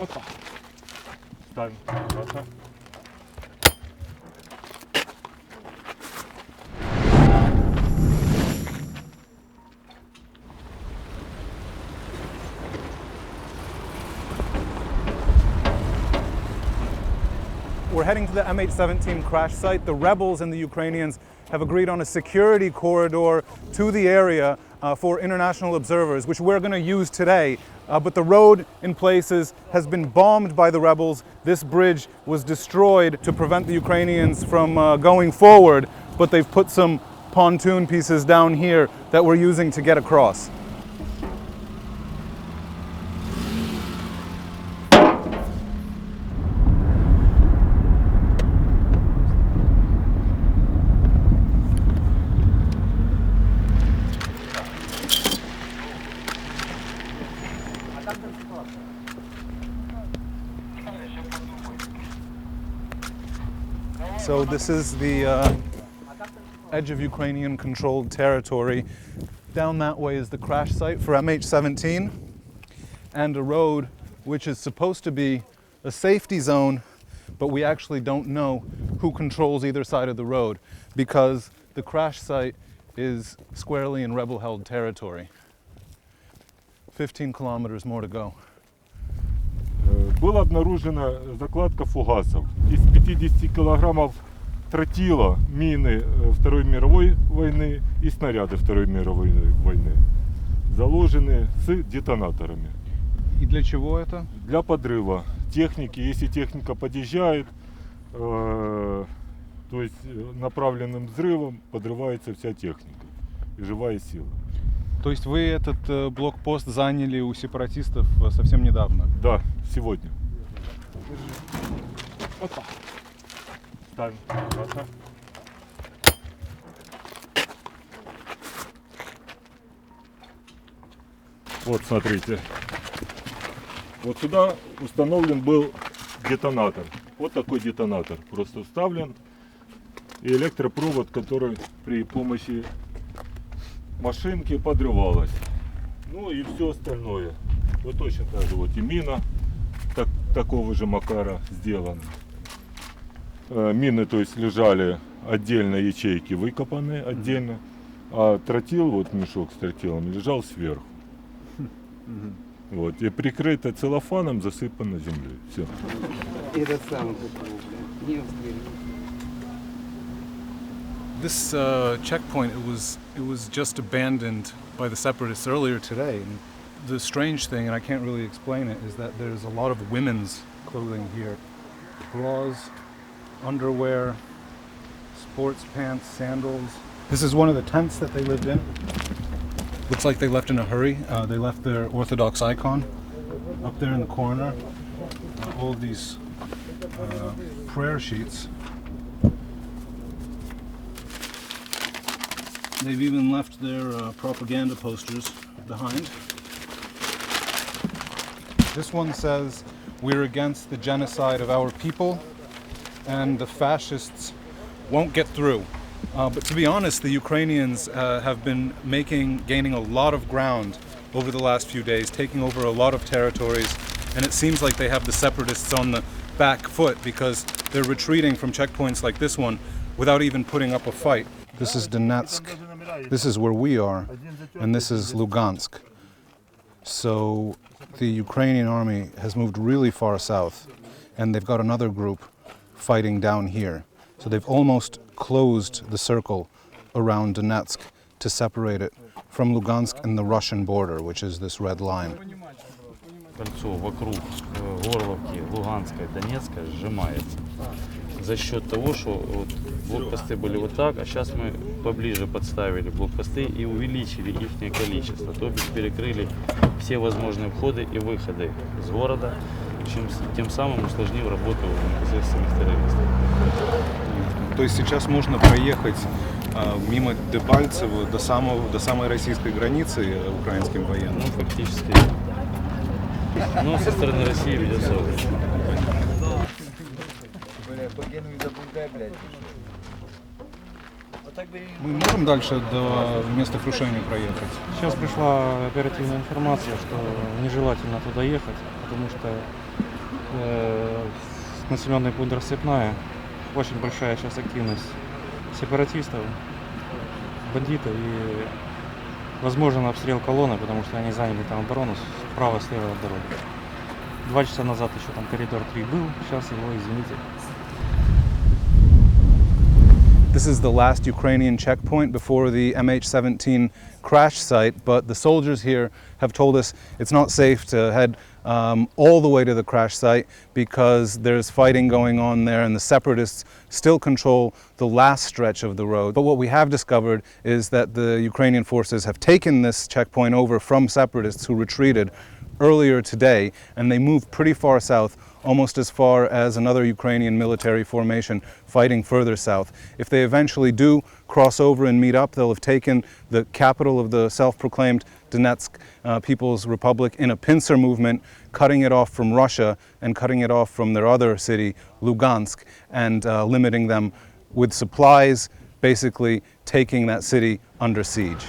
Опа. Ставим. Хорошо. We're heading to the MH17 crash site. The rebels and the Ukrainians have agreed on a security corridor to the area for international observers, which we're going to use today. But the road in places has been bombed by the rebels. This bridge was destroyed to prevent the Ukrainians from going forward, but they've put some pontoon pieces down here that we're using to get across. So this is the edge of Ukrainian-controlled territory. Down that way is the crash site for MH17, and a road which is supposed to be a safety zone, but we actually don't know who controls either side of the road because the crash site is squarely in rebel-held territory. 15 kilometers more to go. Была обнаружена закладка фугасов. Из 50 килограммов тротила мины Второй мировой войны и снаряды Второй мировой войны заложены с детонаторами. И для чего это? Для подрыва техники. Если техника подъезжает, то есть направленным взрывом подрывается вся техника и живая сила. То есть вы этот блокпост заняли у сепаратистов совсем недавно? Да, сегодня. Опа. Ставим. Хорошо. Вот смотрите. Вот сюда установлен был детонатор. Вот такой детонатор. Просто вставлен. И электропровод, который при помощи машинки подрывалась. Ну и все остальное. Вот точно так же вот и мина такого же макара сделана. Мины, то есть, лежали отдельно, ячейки выкопаны отдельно, а тротил, вот мешок с тротилом, лежал сверху. Вот, и прикрыто целлофаном, засыпано землей. Все. This checkpoint, it was just abandoned by the separatists earlier today. And the strange thing, and I can't really explain it, is that there's a lot of women's clothing here. Bras, underwear, sports pants, sandals. This is one of the tents that they lived in. Looks like they left in a hurry. They left their Orthodox icon up there in the corner. All of these prayer sheets. They've even left their propaganda posters behind. This one says, "We're against the genocide of our people, and the fascists won't get through." But to be honest, the Ukrainians have been gaining a lot of ground over the last few days, taking over a lot of territories, and it seems like they have the separatists on the back foot because they're retreating from checkpoints like this one without even putting up a fight. This is Donetsk. This is where we are, and this is Lugansk. So the Ukrainian army has moved really far south, and they've got another group fighting down here. So they've almost closed the circle around Donetsk to separate it from Lugansk and the Russian border, which is this red line. Кольцо вокруг Горловки, Луганска и Донецка сжимается за счет того, что вот блокпосты были вот так, а сейчас мы поближе подставили блокпосты и увеличили их количество, то есть перекрыли все возможные входы и выходы из города, тем самым усложнив работу непосредственных террористов. То есть сейчас можно проехать мимо Дебальцево до самой российской границы украинским военным? Ну, фактически. Но со стороны России ведется очередь. Мы можем дальше до места крушения проехать? Сейчас пришла оперативная информация, что нежелательно туда ехать, потому что населенный пункт Рассыпная, очень большая сейчас активность сепаратистов, бандитов и возможен обстрел колонны, потому что они заняли там оборону справа, слева от дороги. 2 часа назад еще там коридор 3 был, сейчас его, извините. This is the last Ukrainian checkpoint before the MH17 crash site, but the soldiers here have told us it's not safe to head all the way to the crash site because there's fighting going on there and the separatists still control the last stretch of the road. But what we have discovered is that the Ukrainian forces have taken this checkpoint over from separatists who retreated earlier today, and they moved pretty far south, almost as far as another Ukrainian military formation fighting further south. If they eventually do cross over and meet up, they'll have taken the capital of the self-proclaimed Donetsk People's Republic in a pincer movement, cutting it off from Russia and cutting it off from their other city, Lugansk, and limiting them with supplies, basically taking that city under siege.